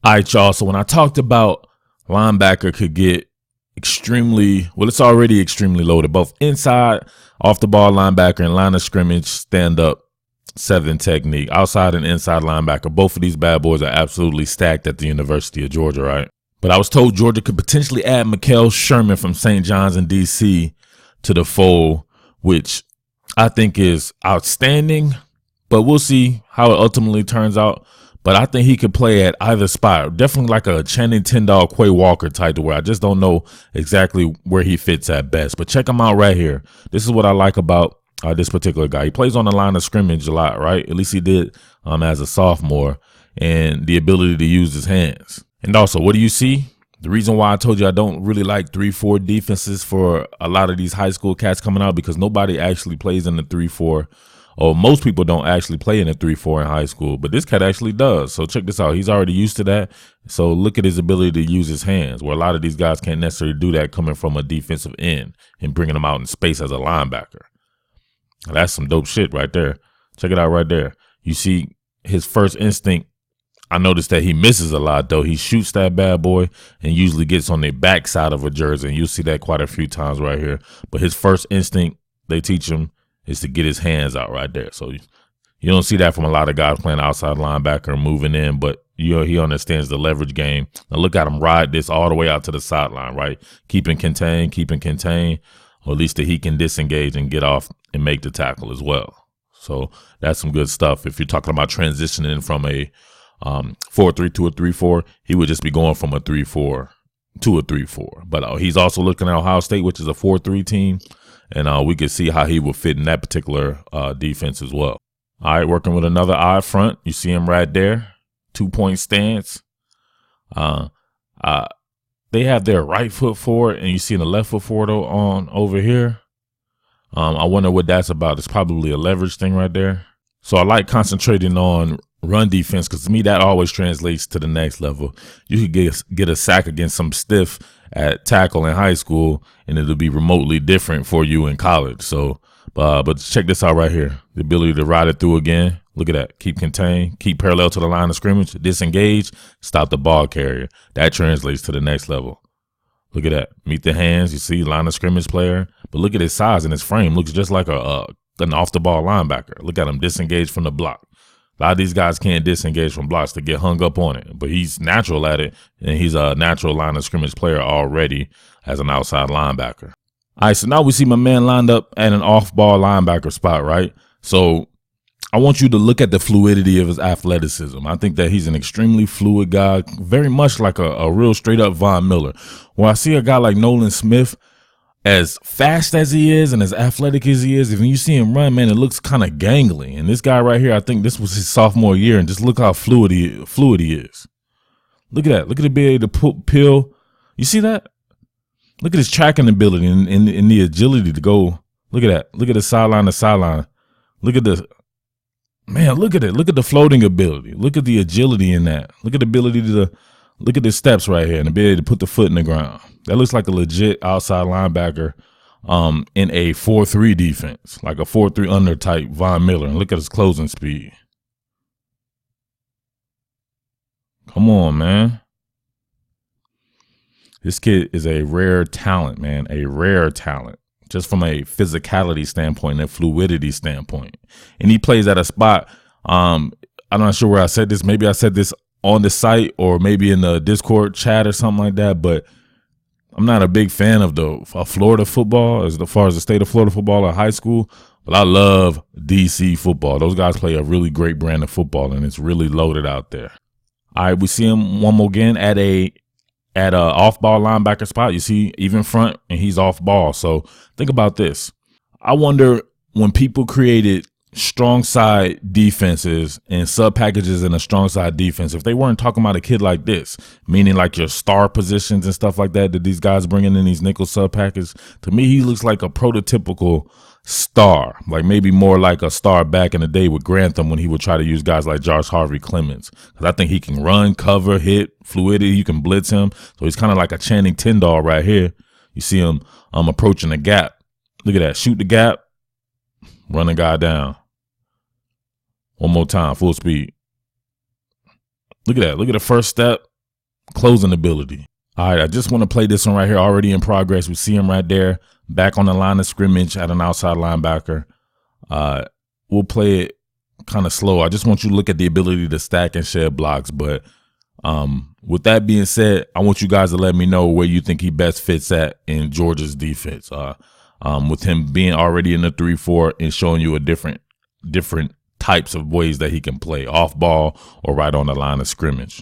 All right, y'all. So when I talked about linebacker could get extremely, well, it's already extremely loaded, both inside, off the ball linebacker and line of scrimmage, stand up, 7 technique, outside and inside linebacker. Both of these bad boys are absolutely stacked at the University of Georgia, right? But I was told Georgia could potentially add Mekhail Sherman from St. John's in D.C. to the fold, which I think is outstanding, but we'll see how it ultimately turns out. But I think he could play at either spot. Definitely like a Channing Tindall, Quay Walker type to where I just don't know exactly where he fits at best. But check him out right here. This is what I like about this particular guy. He plays on the line of scrimmage a lot, right? At least he did as a sophomore, and the ability to use his hands. And also, what do you see? The reason why I told you I don't really like 3-4 defenses for a lot of these high school cats coming out, because nobody actually plays in the 3-4. Or most people don't actually play in a 3-4 in high school, but this cat actually does. So check this out. He's already used to that. So look at his ability to use his hands, where a lot of these guys can't necessarily do that coming from a defensive end and bringing them out in space as a linebacker. Now, that's some dope shit right there. Check it out right there. You see his first instinct. I noticed that he misses a lot, though. He shoots that bad boy and usually gets on the backside of a jersey. And you'll see that quite a few times right here. But his first instinct, they teach him, is to get his hands out right there. So you don't see that from a lot of guys playing outside linebacker and moving in, but he understands the leverage game. Now look at him ride this all the way out to the sideline, right? Keeping contained, or at least that he can disengage and get off and make the tackle as well. So that's some good stuff. If you're talking about transitioning from a 4-3 to a 3-4, he would just be going from a 3-4 to a 3-4. But he's also looking at Ohio State, which is a 4-3 team. And we could see how he would fit in that particular defense as well. All right, working with another eye front. You see him right there, 2-point stance. They have their right foot forward, and you see the left foot forward on over here. I wonder what that's about. It's probably a leverage thing right there. So I like concentrating on run defense, because to me that always translates to the next level. You could get a sack against some stiff at tackle in high school, and it'll be remotely different for you in college. So, but check this out right here. The ability to ride it through again. Look at that. Keep contained, keep parallel to the line of scrimmage, disengage, stop the ball carrier. That translates to the next level. Look at that. Meet the hands. You see line of scrimmage player, but look at his size and his frame. Looks just like an off the ball linebacker. Look at him disengage from the block. A lot of these guys can't disengage from blocks to get hung up on it, but he's natural at it, and he's a natural line of scrimmage player already as an outside linebacker. All right, so now we see my man lined up at an off-ball linebacker spot, right? So I want you to look at the fluidity of his athleticism. I think that he's an extremely fluid guy, very much like a real straight-up Von Miller. When I see a guy like Nolan Smith, as fast as he is and as athletic as he is, if you see him run, man, it looks kind of gangly. And this guy right here, I think this was his sophomore year, and just look how fluid he is. Look at that. Look at the ability to peel. You see that? Look at his tracking ability and the agility to go. Look at that. Look at the sideline to sideline. Look at the man. Look at it. Look at the floating ability. Look at the agility in that. Look at the ability to look at the steps right here and the ability to put the foot in the ground. That looks like a legit outside linebacker in a 4-3 defense, like a 4-3 under type Von Miller. And look at his closing speed. Come on, man. This kid is a rare talent, man, a rare talent, just from a physicality standpoint and a fluidity standpoint. And he plays at a spot. I'm not sure where I said this. Maybe I said this on the site or maybe in the Discord chat or something like that, but I'm not a big fan of Florida football as far as the state of Florida football in high school, but I love D.C. football. Those guys play a really great brand of football, and it's really loaded out there. All right, we see him one more again at a off-ball linebacker spot. You see even front, and he's off-ball. So think about this. I wonder when people created strong side defenses and sub packages in a strong side defense, if they weren't talking about a kid like this, meaning like your star positions and stuff like that these guys bringing in these nickel sub packages, to me he looks like a prototypical star, like maybe more like a star back in the day with Grantham when he would try to use guys like Josh Harvey Clemens, because I think he can run, cover, hit, fluidity. You can blitz him, so he's kind of like a Channing Tindall right here. You see him approaching the gap. Look at that, shoot the gap, run a guy down. One more time, full speed. Look at that. Look at the first step. closing ability. All right, I just want to play this one right here, already in progress. We see him right there, back on the line of scrimmage at an outside linebacker. We'll play it kind of slow. I just want you to look at the ability to stack and shed blocks. But with that being said, I want you guys to let me know where you think he best fits at in Georgia's defense. With him being already in the 3-4 and showing you a different types of ways that he can play, off ball or right on the line of scrimmage.